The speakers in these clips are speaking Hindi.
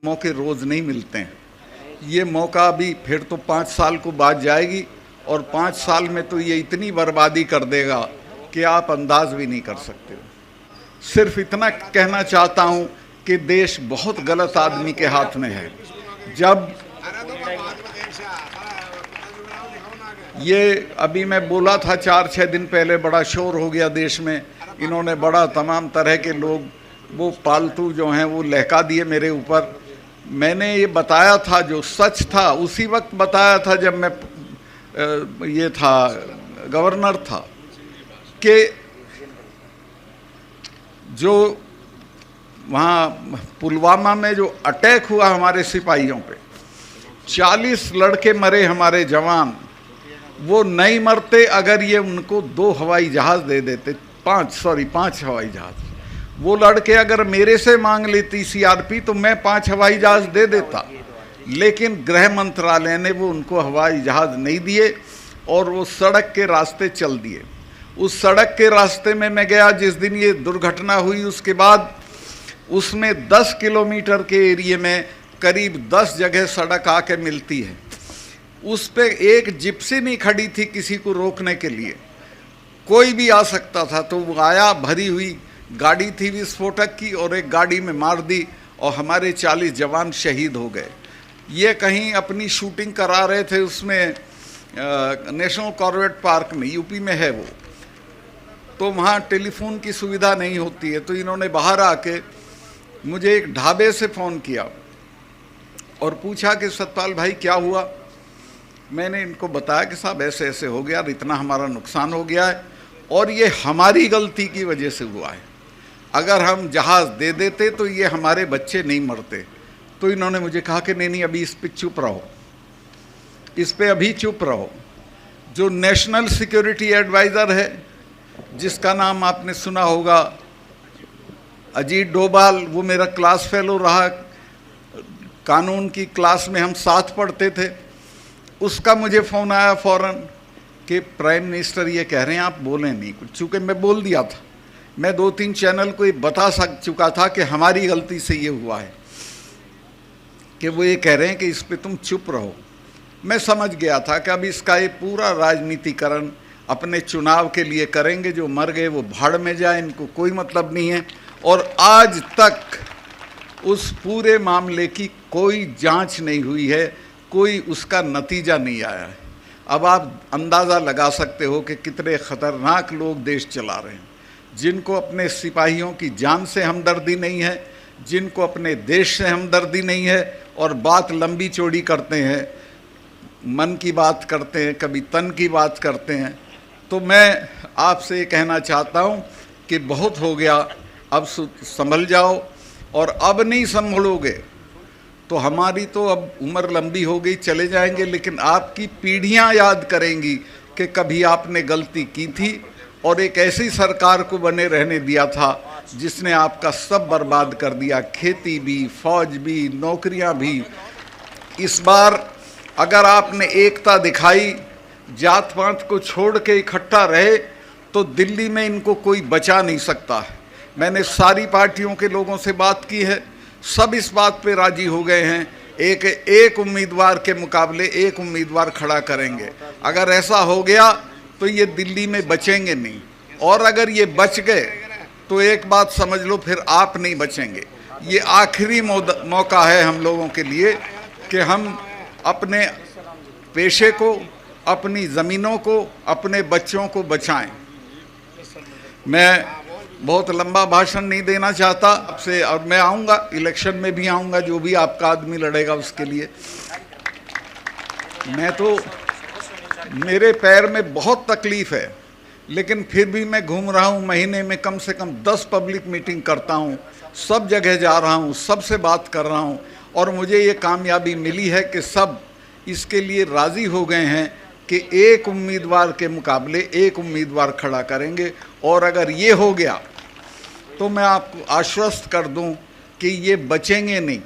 मौके रोज़ नहीं मिलते हैं। ये मौका भी फिर तो 5 साल को बाद जाएगी और 5 साल में तो ये इतनी बर्बादी कर देगा कि आप अंदाज भी नहीं कर सकते हो। सिर्फ इतना कहना चाहता हूँ कि देश बहुत गलत आदमी के हाथ में है। जब ये अभी मैं बोला था 4-6 दिन पहले, बड़ा शोर हो गया देश में, इन्होंने बड़ा तमाम तरह के लोग वो पालतू जो हैं वो लहका दिए मेरे ऊपर। मैंने ये बताया था, जो सच था उसी वक्त बताया था जब मैं ये था गवर्नर था, कि जो वहाँ पुलवामा में जो अटैक हुआ हमारे सिपाहियों पे, 40 लड़के मरे हमारे जवान, वो नहीं मरते अगर ये उनको 2 हवाई जहाज़ दे देते, 5 हवाई जहाज़। वो लड़के अगर मेरे से मांग लेती सीआरपी तो मैं 5 हवाई जहाज़ दे देता, लेकिन गृह मंत्रालय ने वो उनको हवाई जहाज़ नहीं दिए और वो सड़क के रास्ते चल दिए। उस सड़क के रास्ते में मैं गया जिस दिन ये दुर्घटना हुई, उसके बाद उसमें 10 किलोमीटर के एरिए में करीब 10 जगह सड़क आके मिलती है। उस पे एक जिप्सी नहीं खड़ी थी किसी को रोकने के लिए, कोई भी आ सकता था। तो वो आया, भरी हुई गाड़ी थी विस्फोटक की, और एक गाड़ी में मार दी और हमारे 40 जवान शहीद हो गए। ये कहीं अपनी शूटिंग करा रहे थे उसमें नेशनल कॉर्बेट पार्क में, यूपी में है वो, तो वहाँ टेलीफोन की सुविधा नहीं होती है। तो इन्होंने बाहर आके मुझे एक ढाबे से फ़ोन किया और पूछा कि सतपाल भाई क्या हुआ। मैंने इनको बताया कि साहब ऐसे ऐसे हो गया, इतना हमारा नुकसान हो गया है और ये हमारी गलती की वजह से हुआ है। अगर हम जहाज़ दे देते तो ये हमारे बच्चे नहीं मरते। तो इन्होंने मुझे कहा कि नहीं अभी इस पे चुप रहो, इस पे अभी चुप रहो। जो नेशनल सिक्योरिटी एडवाइज़र है, जिसका नाम आपने सुना होगा, अजीत डोभाल, वो मेरा क्लास फेलो रहा, कानून की क्लास में हम साथ पढ़ते थे। उसका मुझे फ़ोन आया फ़ौरन कि प्राइम मिनिस्टर ये कह रहे हैं आप बोलें नहीं कुछ। चूँकि मैं बोल दिया था, मैं 2-3 चैनल को ये बता चुका था कि हमारी गलती से ये हुआ है, कि वो ये कह रहे हैं कि इस पे तुम चुप रहो। मैं समझ गया था कि अब इसका ये पूरा राजनीतिकरण अपने चुनाव के लिए करेंगे, जो मर गए वो भाड़ में जाए, इनको कोई मतलब नहीं है। और आज तक उस पूरे मामले की कोई जांच नहीं हुई है, कोई उसका नतीजा नहीं आया है। अब आप अंदाज़ा लगा सकते हो कि कितने ख़तरनाक लोग देश चला रहे हैं, जिनको अपने सिपाहियों की जान से हमदर्दी नहीं है, जिनको अपने देश से हमदर्दी नहीं है, और बात लंबी चौड़ी करते हैं, मन की बात करते हैं, कभी तन की बात करते हैं। तो मैं आपसे ये कहना चाहता हूँ कि बहुत हो गया, अब संभल जाओ, और अब नहीं संभलोगे तो हमारी तो अब उम्र लंबी हो गई, चले जाएंगे, लेकिन आपकी पीढ़ियां याद करेंगी कि कभी आपने गलती की थी और एक ऐसी सरकार को बने रहने दिया था जिसने आपका सब बर्बाद कर दिया, खेती भी, फौज भी, नौकरियां भी। इस बार अगर आपने एकता दिखाई, जात पात को छोड़ के इकट्ठा रहे, तो दिल्ली में इनको कोई बचा नहीं सकता है। मैंने सारी पार्टियों के लोगों से बात की है, सब इस बात पे राजी हो गए हैं, एक उम्मीदवार के मुकाबले एक उम्मीदवार खड़ा करेंगे। अगर ऐसा हो गया तो ये दिल्ली में बचेंगे नहीं, और अगर ये बच गए तो एक बात समझ लो, फिर आप नहीं बचेंगे। ये आखिरी मौका है हम लोगों के लिए कि हम अपने पेशे को, अपनी ज़मीनों को, अपने बच्चों को बचाएं। मैं बहुत लंबा भाषण नहीं देना चाहता आपसे, और मैं आऊँगा, इलेक्शन में भी आऊँगा, जो भी आपका आदमी लड़ेगा उसके लिए। मैं तो, मेरे पैर में बहुत तकलीफ़ है, लेकिन फिर भी मैं घूम रहा हूँ, महीने में कम से कम 10 पब्लिक मीटिंग करता हूँ, सब जगह जा रहा हूँ, सबसे बात कर रहा हूँ, और मुझे ये कामयाबी मिली है कि सब इसके लिए राज़ी हो गए हैं कि एक उम्मीदवार के मुकाबले एक उम्मीदवार खड़ा करेंगे। और अगर ये हो गया तो मैं आपको आश्वस्त कर दूं कि ये बचेंगे नहीं,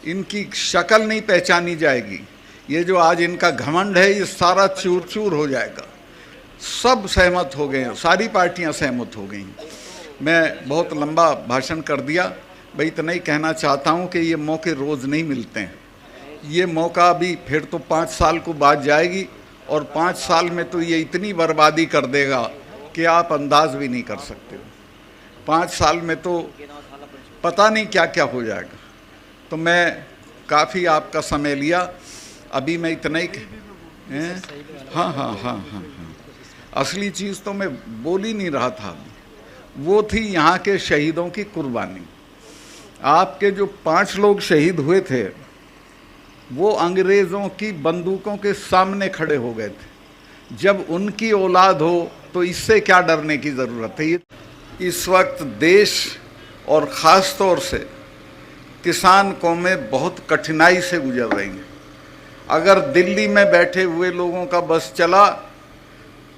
इनकी शक्ल नहीं पहचानी जाएगी। ये जो आज इनका घमंड है, ये सारा चूर चूर हो जाएगा। सब सहमत हो गए हैं, सारी पार्टियां सहमत हो गई हैं। मैं बहुत लंबा भाषण कर दिया, भाई इतना ही कहना चाहता हूँ कि ये मौके रोज़ नहीं मिलते हैं। ये मौका अभी फिर तो 5 साल को बाद जाएगी और 5 साल में तो ये इतनी बर्बादी कर देगा कि आप अंदाज भी नहीं कर सकते हो। 5 साल में तो पता नहीं क्या क्या हो जाएगा। तो मैं काफ़ी आपका समय लिया, अभी मैं इतना ही हाँ। असली चीज़ तो मैं बोल ही नहीं रहा था, वो थी यहाँ के शहीदों की कुर्बानी। आपके जो 5 लोग शहीद हुए थे वो अंग्रेज़ों की बंदूकों के सामने खड़े हो गए थे। जब उनकी औलाद हो तो इससे क्या डरने की ज़रूरत है। इस वक्त देश और ख़ास तौर से किसान कौमें बहुत कठिनाई से गुजर रही हैं। अगर दिल्ली में बैठे हुए लोगों का बस चला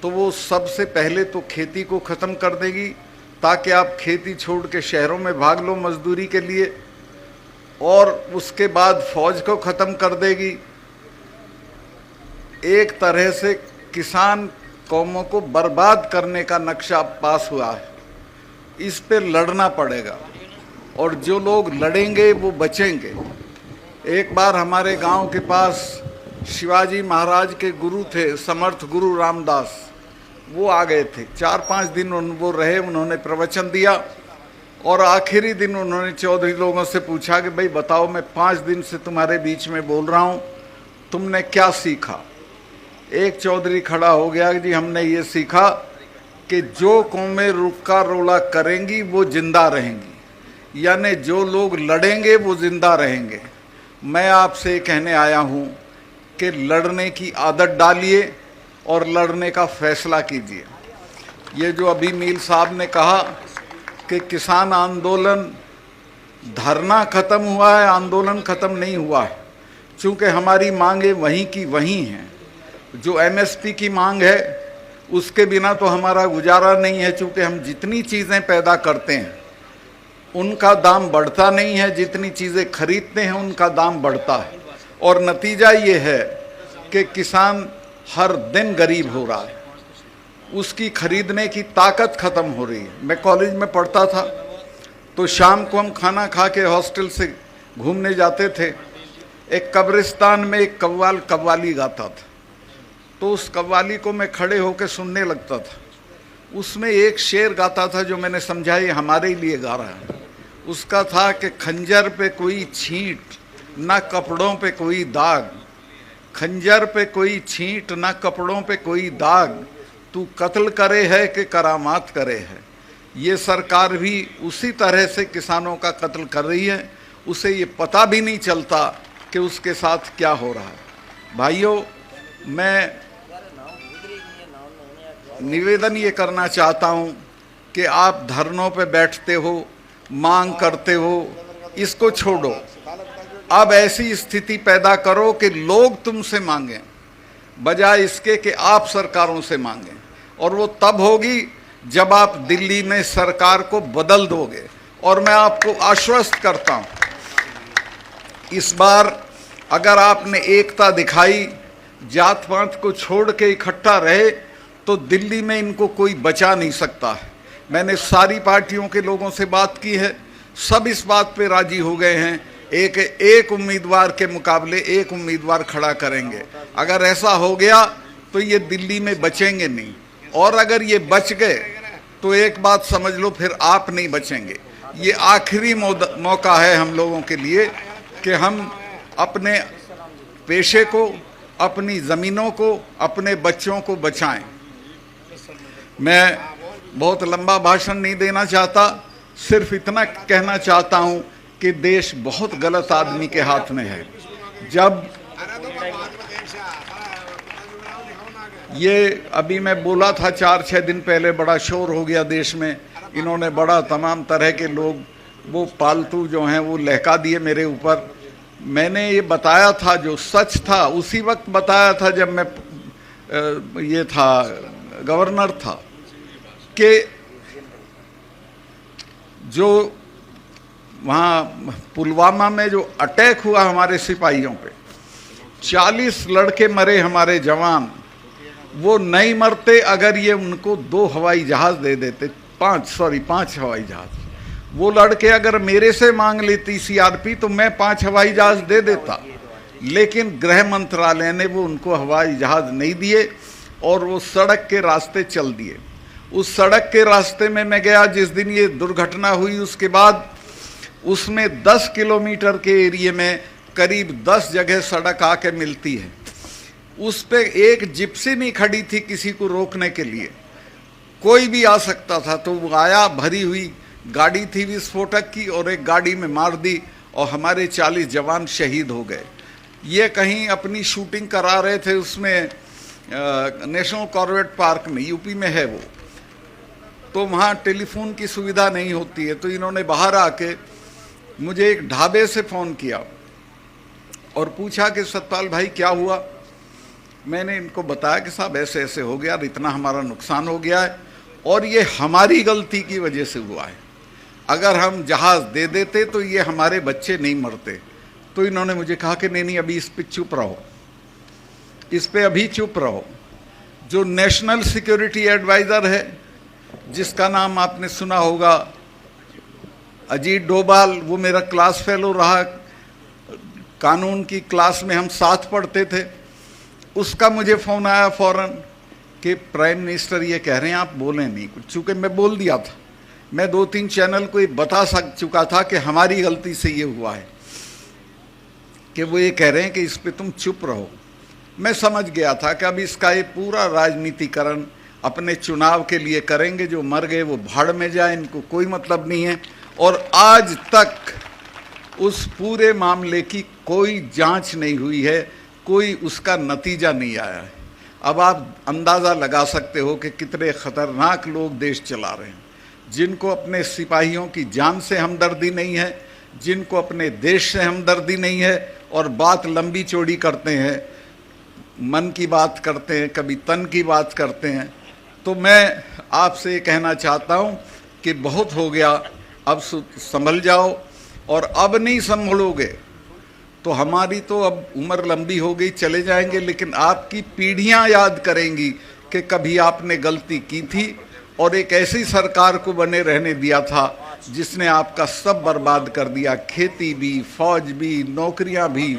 तो वो सबसे पहले तो खेती को ख़त्म कर देगी, ताकि आप खेती छोड़ के शहरों में भाग लो मजदूरी के लिए, और उसके बाद फौज को ख़त्म कर देगी। एक तरह से किसान कौमों को बर्बाद करने का नक्शा पास हुआ है। इस पे लड़ना पड़ेगा और जो लोग लड़ेंगे वो बचेंगे। एक बार हमारे गांव के पास शिवाजी महाराज के गुरु थे, समर्थ गुरु रामदास, वो आ गए थे। 4-5 दिन वो रहे, उन्होंने प्रवचन दिया और आखिरी दिन उन्होंने चौधरी लोगों से पूछा कि भाई बताओ, मैं 5 दिन से तुम्हारे बीच में बोल रहा हूँ, तुमने क्या सीखा। एक चौधरी खड़ा हो गया कि जी हमने ये सीखा कि जो कौमें रुका रोला करेंगी वो जिंदा रहेंगी, यानी जो लोग लड़ेंगे वो जिंदा रहेंगे। मैं आपसे कहने आया हूँ कि लड़ने की आदत डालिए और लड़ने का फैसला कीजिए। ये जो अभी मील साहब ने कहा कि किसान आंदोलन, धरना ख़त्म हुआ है, आंदोलन ख़त्म नहीं हुआ है, चूँकि हमारी मांगें वहीं की वहीं हैं। जो एमएसपी की मांग है उसके बिना तो हमारा गुजारा नहीं है, चूँकि हम जितनी चीज़ें पैदा करते हैं उनका दाम बढ़ता नहीं है, जितनी चीज़ें खरीदते हैं उनका दाम बढ़ता है, और नतीजा ये है कि किसान हर दिन गरीब हो रहा है, उसकी खरीदने की ताकत ख़त्म हो रही है। मैं कॉलेज में पढ़ता था तो शाम को हम खाना खा के हॉस्टल से घूमने जाते थे। एक कब्रिस्तान में एक कव्वाल कव्वाली गाता था, तो उस कव्वाली को मैं खड़े होकर सुनने लगता था। उसमें एक शेर गाता था जो मैंने समझा ये हमारे लिए गा रहा है। उसका था कि खंजर पे कोई छींट, ना कपड़ों पे कोई दाग, खंजर पे कोई छींट, ना कपड़ों पे कोई दाग, तू कत्ल करे है कि करामात करे है। ये सरकार भी उसी तरह से किसानों का कत्ल कर रही है, उसे ये पता भी नहीं चलता कि उसके साथ क्या हो रहा है। भाइयों, मैं निवेदन ये करना चाहता हूँ कि आप धरनों पे बैठते हो, मांग करते हो, इसको छोड़ो। अब ऐसी स्थिति पैदा करो कि लोग तुमसे मांगें, बजाय इसके कि आप सरकारों से मांगें। और वो तब होगी जब आप दिल्ली में सरकार को बदल दोगे। और मैं आपको आश्वस्त करता हूँ, इस बार अगर आपने एकता दिखाई, जात पात को छोड़ के इकट्ठा रहे, तो दिल्ली में इनको कोई बचा नहीं सकता है। मैंने सारी पार्टियों के लोगों से बात की है, सब इस बात पे राजी हो गए हैं, एक उम्मीदवार के मुकाबले एक उम्मीदवार खड़ा करेंगे। अगर ऐसा हो गया तो ये दिल्ली में बचेंगे नहीं, और अगर ये बच गए तो एक बात समझ लो, फिर आप नहीं बचेंगे। ये आखिरी मौका है हम लोगों के लिए कि हम अपने पेशे को, अपनी ज़मीनों को, अपने बच्चों को बचाएं। मैं बहुत लंबा भाषण नहीं देना चाहता, सिर्फ इतना कहना चाहता हूं कि देश बहुत गलत आदमी के हाथ में है। जब ये अभी मैं बोला था 4-6 दिन पहले, बड़ा शोर हो गया देश में, इन्होंने बड़ा तमाम तरह के लोग वो पालतू जो हैं वो लहका दिए मेरे ऊपर। मैंने ये बताया था, जो सच था उसी वक्त बताया था जब मैं ये था गवर्नर था, कि जो वहाँ पुलवामा में जो अटैक हुआ हमारे सिपाहियों पे, 40 लड़के मरे हमारे जवान, वो नहीं मरते अगर ये उनको 2 हवाई जहाज़ दे देते, 5 हवाई जहाज़। वो लड़के अगर मेरे से मांग लेती सीआरपी तो मैं 5 हवाई जहाज दे देता, लेकिन गृह मंत्रालय ने वो उनको हवाई जहाज नहीं दिए और वो सड़क के रास्ते चल दिए। उस सड़क के रास्ते में मैं गया जिस दिन ये दुर्घटना हुई, उसके बाद उसमें 10 किलोमीटर के एरिया में करीब 10 जगह सड़क आके मिलती है। उस पे एक जिप्सी नहीं खड़ी थी किसी को रोकने के लिए, कोई भी आ सकता था। तो वो आया, भरी हुई गाड़ी थी विस्फोटक की, और एक गाड़ी में मार दी और हमारे 40 जवान शहीद हो गए। ये कहीं अपनी शूटिंग करा रहे थे उसमें नेशनल कॉर्बेट पार्क में, यूपी में है वो, तो वहाँ टेलीफोन की सुविधा नहीं होती है। तो इन्होंने बाहर आके मुझे एक ढाबे से फ़ोन किया और पूछा कि सतपाल भाई क्या हुआ। मैंने इनको बताया कि साहब ऐसे ऐसे हो गया, इतना हमारा नुकसान हो गया है और ये हमारी गलती की वजह से हुआ है। अगर हम जहाज़ दे देते तो ये हमारे बच्चे नहीं मरते। तो इन्होंने मुझे कहा कि नहीं अभी इस पे चुप रहो, इस पे अभी चुप रहो। जो नेशनल सिक्योरिटी एडवाइज़र है, जिसका नाम आपने सुना होगा, अजीत डोभाल, वो मेरा क्लास फेलो रहा, कानून की क्लास में हम साथ पढ़ते थे। उसका मुझे फ़ोन आया फ़ौरन कि प्राइम मिनिस्टर ये कह रहे हैं आप बोलें नहीं कुछ। चूँकि मैं बोल दिया था, मैं 2-3 चैनल को बता चुका था कि हमारी गलती से ये हुआ है, कि वो ये कह रहे हैं कि इस पे तुम चुप रहो। मैं समझ गया था कि अब इसका ये पूरा राजनीतिकरण अपने चुनाव के लिए करेंगे, जो मर गए वो भाड़ में जाए, इनको कोई मतलब नहीं है। और आज तक उस पूरे मामले की कोई जांच नहीं हुई है, कोई उसका नतीजा नहीं आया है। अब आप अंदाज़ा लगा सकते हो कि कितने ख़तरनाक लोग देश चला रहे हैं, जिनको अपने सिपाहियों की जान से हमदर्दी नहीं है, जिनको अपने देश से हमदर्दी नहीं है, और बात लंबी चौड़ी करते हैं, मन की बात करते हैं, कभी तन की बात करते हैं। तो मैं आपसे ये कहना चाहता हूँ कि बहुत हो गया, अब संभल जाओ, और अब नहीं संभलोगे तो हमारी तो अब उम्र लंबी हो गई, चले जाएंगे, लेकिन आपकी पीढ़ियां याद करेंगी कि कभी आपने गलती की थी और एक ऐसी सरकार को बने रहने दिया था जिसने आपका सब बर्बाद कर दिया, खेती भी, फौज भी, नौकरियां भी।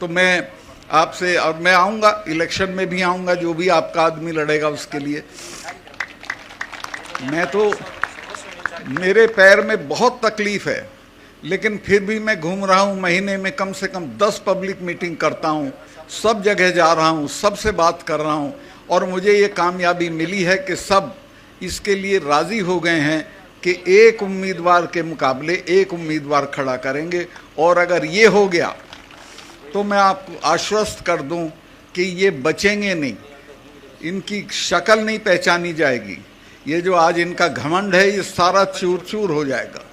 तो मैं आपसे, और मैं आऊँगा, इलेक्शन में भी आऊँगा, जो भी आपका आदमी लड़ेगा उसके लिए। मैं तो, मेरे पैर में बहुत तकलीफ़ है, लेकिन फिर भी मैं घूम रहा हूँ, महीने में कम से कम 10 पब्लिक मीटिंग करता हूँ, सब जगह जा रहा हूँ, सबसे बात कर रहा हूँ, और मुझे ये कामयाबी मिली है कि सब इसके लिए राज़ी हो गए हैं कि एक उम्मीदवार के मुकाबले एक उम्मीदवार खड़ा करेंगे। और अगर ये हो गया तो मैं आपको आश्वस्त कर दूं कि ये बचेंगे नहीं, इनकी शक्ल नहीं पहचानी जाएगी। ये जो आज इनका घमंड है ये सारा चूर चूर हो जाएगा।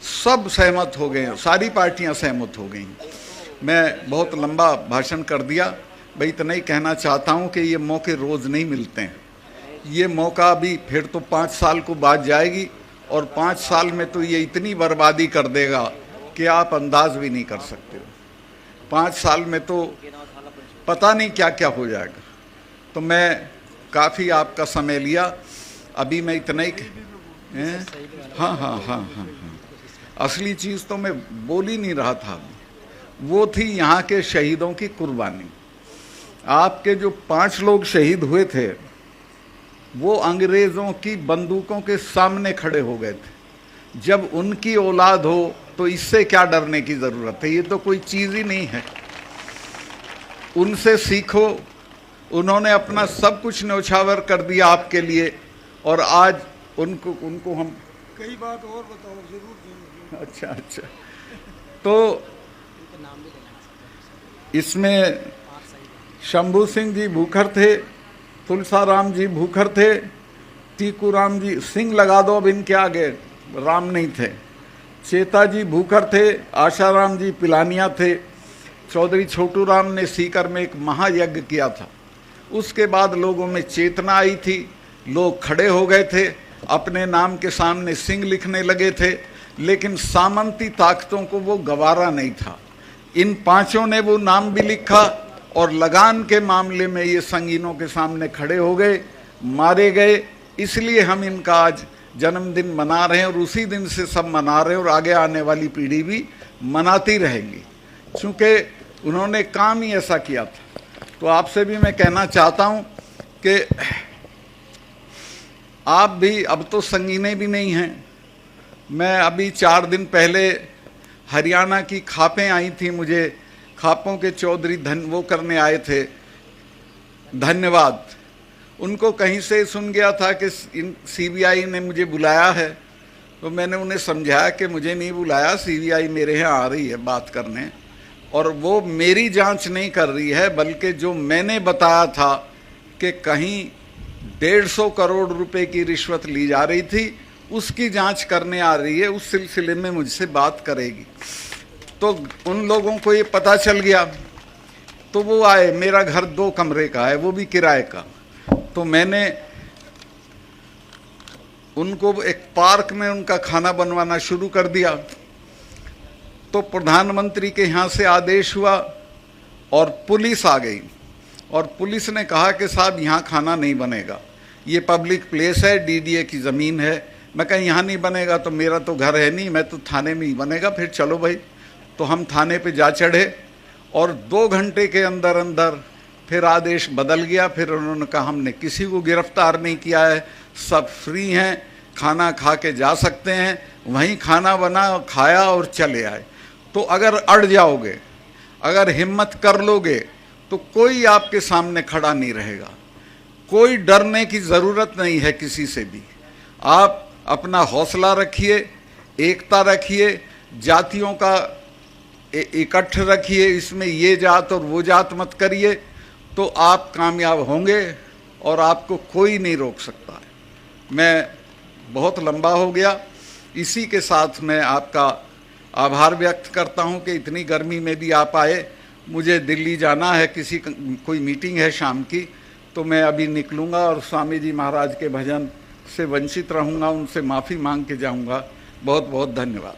सब सहमत हो गए हैं, सारी पार्टियां सहमत हो गई। मैं बहुत लंबा भाषण कर दिया, भाई इतना ही कहना चाहता हूं कि ये मौके रोज़ नहीं मिलते हैं। ये मौका अभी फिर तो 5 साल को बाद जाएगी, और 5 साल में तो ये इतनी बर्बादी कर देगा कि आप अंदाज भी नहीं कर सकते हो। 5 साल में तो पता नहीं क्या क्या हो जाएगा। तो मैं काफ़ी आपका समय लिया, अभी मैं इतना ही हाँ, असली चीज़ तो मैं बोल ही नहीं रहा था, वो थी यहाँ के शहीदों की कुर्बानी। आपके जो 5 लोग शहीद हुए थे वो अंग्रेज़ों की बंदूकों के सामने खड़े हो गए थे। जब उनकी औलाद हो तो इससे क्या डरने की ज़रूरत है, ये तो कोई चीज़ ही नहीं है। उनसे सीखो, उन्होंने अपना सब कुछ न्यौछावर कर दिया आपके लिए, और आज उनको हम कई बात और बताओ जरूर। अच्छा तो इसमें शंभू सिंह जी भूखर थे, तुलसाराम जी भूखर थे, टीकूराम जी, सिंह लगा दो अब इनके आगे, राम नहीं थे, चेता जी भूखर थे, आशाराम जी पिलानिया थे, चौधरी छोटू राम ने सीकर में एक महायज्ञ किया था। उसके बाद लोगों में चेतना आई थी, लोग खड़े हो गए थे, अपने नाम के सामने सिंह लिखने लगे थे, लेकिन सामंती ताकतों को वो गवारा नहीं था। इन 5 ने वो नाम भी लिखा, और लगान के मामले में ये संगीनों के सामने खड़े हो गए, मारे गए। इसलिए हम इनका आज जन्मदिन मना रहे हैं और उसी दिन से सब मना रहे हैं और आगे आने वाली पीढ़ी भी मनाती रहेगी, क्योंकि उन्होंने काम ही ऐसा किया था। तो आपसे भी मैं कहना चाहता हूं कि आप भी अब तो संगीने भी नहीं हैं। मैं अभी 4 दिन पहले हरियाणा की खापें आई थी, मुझे खापों के चौधरी वो करने आए थे, धन्यवाद। उनको कहीं से सुन गया था कि सीबीआई ने मुझे बुलाया है, तो मैंने उन्हें समझाया कि मुझे नहीं बुलाया, सीबीआई मेरे यहाँ आ रही है बात करने, और वो मेरी जांच नहीं कर रही है, बल्कि जो मैंने बताया था कि कहीं 150 करोड़ रुपए की रिश्वत ली जा रही थी, उसकी जांच करने आ रही है, उस सिलसिले में मुझसे बात करेगी। तो उन लोगों को ये पता चल गया, तो वो आए। मेरा घर 2 कमरे का है, वो भी किराए का। तो मैंने उनको एक पार्क में उनका खाना बनवाना शुरू कर दिया। तो प्रधानमंत्री के यहाँ से आदेश हुआ और पुलिस आ गई, और पुलिस ने कहा कि साहब यहाँ खाना नहीं बनेगा, ये पब्लिक प्लेस है, डीडीए की ज़मीन है। मैं कहा यहाँ नहीं बनेगा तो मेरा तो घर है नहीं, मैं तो थाने में ही बनेगा। फिर चलो भाई, तो हम थाने पे जा चढ़े और 2 घंटे के अंदर अंदर फिर आदेश बदल गया। फिर उन्होंने कहा हमने किसी को गिरफ्तार नहीं किया है, सब फ्री हैं, खाना खा के जा सकते हैं। वहीं खाना बना, खाया और चले आए। तो अगर अड़ जाओगे, अगर हिम्मत कर लोगे, तो कोई आपके सामने खड़ा नहीं रहेगा। कोई डरने की ज़रूरत नहीं है किसी से भी। आप अपना हौसला रखिए, एकता रखिए, जातियों का इकट्ठ रखिए, इसमें ये जात और वो जात मत करिए, तो आप कामयाब होंगे और आपको कोई नहीं रोक सकता है। मैं बहुत लंबा हो गया, इसी के साथ मैं आपका आभार व्यक्त करता हूं कि इतनी गर्मी में भी आप आए। मुझे दिल्ली जाना है, कोई मीटिंग है शाम की, तो मैं अभी निकलूँगा और स्वामी जी महाराज के भजन से वंचित रहूँगा, उनसे माफ़ी मांग के जाऊँगा। बहुत बहुत धन्यवाद।